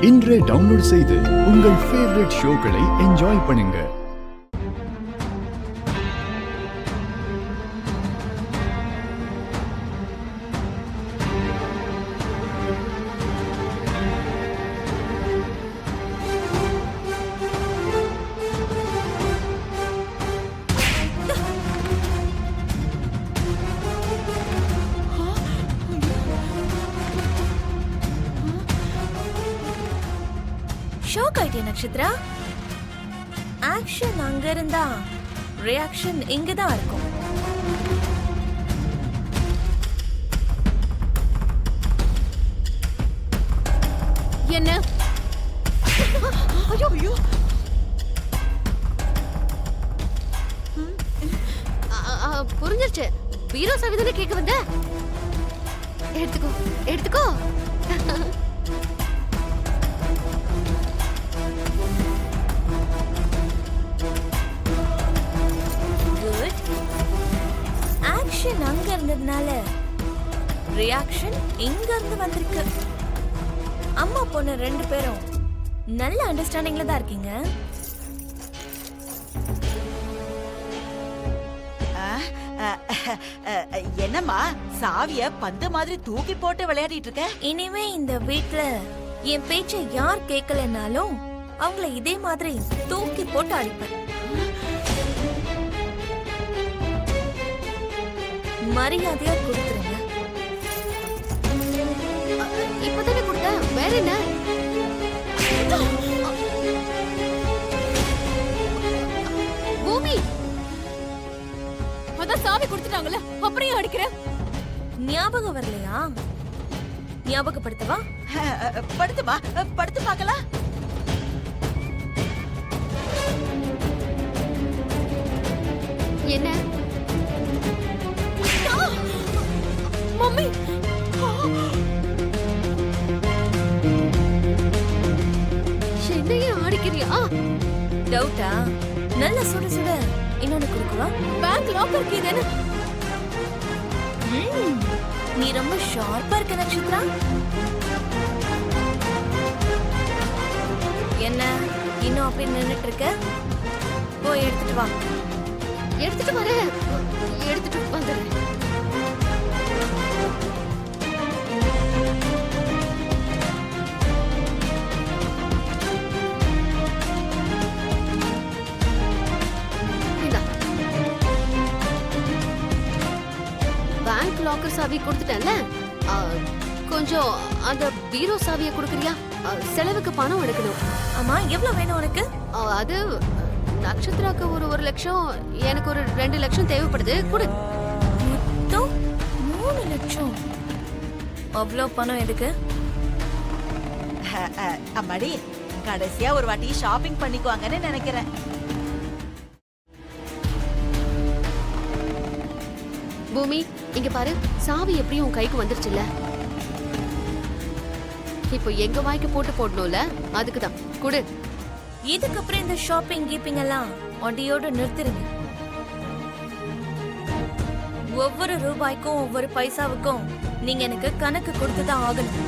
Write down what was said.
இன்றே டவுன்லோட் செய்து உங்கள் ஃபேவரட் ஷோக்களை என்ஜாய் பண்ணுங்க. ஷாக் ஆயிட்டே நட்சத்திரா. ஆக்ஷன் அங்க இருந்தா ரியாக்ஷன் இங்கதான் இருக்கும். என்ன? ஐயோ ஐயோ, புரிஞ்சிருச்சு. பீரோ சாவிதானே கேட்க வந்த? எடுத்துக்கோ எடுத்துக்கோ. ஆக்ஷன் அங்க இருந்ததுனால ரியாக்ஷன் இங்க இருந்து வந்திருக்கு. அம்மா பொண்ணு ரெண்டு பேரும் நல்ல அண்டர்ஸ்டாண்டிங்ல தான் இருக்கீங்க. என்னம்மா சாவிய பந்து மாதிரி தூக்கி போட்டு விளையாடிட்டு இருக்க? இனிமே இந்த வீட்ல என் பேச்சை யார் கேட்கலனாலும் அவங்கள இதே மாதிரி தூக்கி போட்டு அடிப்பேன். மரியாதையா கொடுத்துருங்க. இப்பதானே கொடுத்த, வேற என்ன? பூமி, அதான் சாவி கொடுத்துட்டாங்கல்ல, அப்படியே அடிக்கிற. ஞாபகம் வரலையா? ஞாபகப்படுத்தவா? படுத்துமா, படுத்து பார்க்கலாம். என்ன மம்மி? என்னையே ஆடிக்கிறியா? டவுட்டா? நல்ல சுட சுட இன்னொன்னு கொடுக்கவா? பேங்க் லாக்கர் கீ தானே? நீ ரொம்ப ஷார்ப்பா இருக்க நட்சத்திரா. என்ன இன்னும் அப்படி நின்னுட்டு இருக்க? போய் எடுத்துட்டு வா. எடுத்துட்டு வரேன், எடுத்துட்டு வந்துடுறேன். பேங்க் லாக்கர் சாவி கொடுத்துட்டேன்ல, கொஞ்சம் அந்த பீரோ சாவியை கொடுக்குறியா? செலவுக்கு பணம் எடுக்கணும். ஆமா, எவ்வளவு வேணும் உனக்கு? அது நட்சத்திராக்கு ஒரு 1 லட்சம், எனக்கு ஒரு 2 லட்சம் தேவைப்படுது. கொடு. மொத்தம் 3 லட்சம். அவ்வளோ பணம் எதுக்கு? அம்மாடி, கடைசியா ஒரு வாட்டி ஷாப்பிங் பண்ணிக்குவாங்கன்னு நினைக்கிறேன். பூமி, இங்க பாரு, சாவி எப்படியும் உன் கைக்கு வந்துருச்சுல்ல. இப்போ எங்க வாய்க்கு போட்டு போடணும்ல, அதுக்குதான் கொடு. இதுக்கப்புறம் இந்த ஷாப்பிங் கீப்பிங் எல்லாம் அடியோட நிறுத்திருங்க. ஒவ்வொரு ரூபாய்க்கும் ஒவ்வொரு பைசாவுக்கும் நீங்க எனக்கு கணக்கு கொடுத்துதான் ஆகணும்.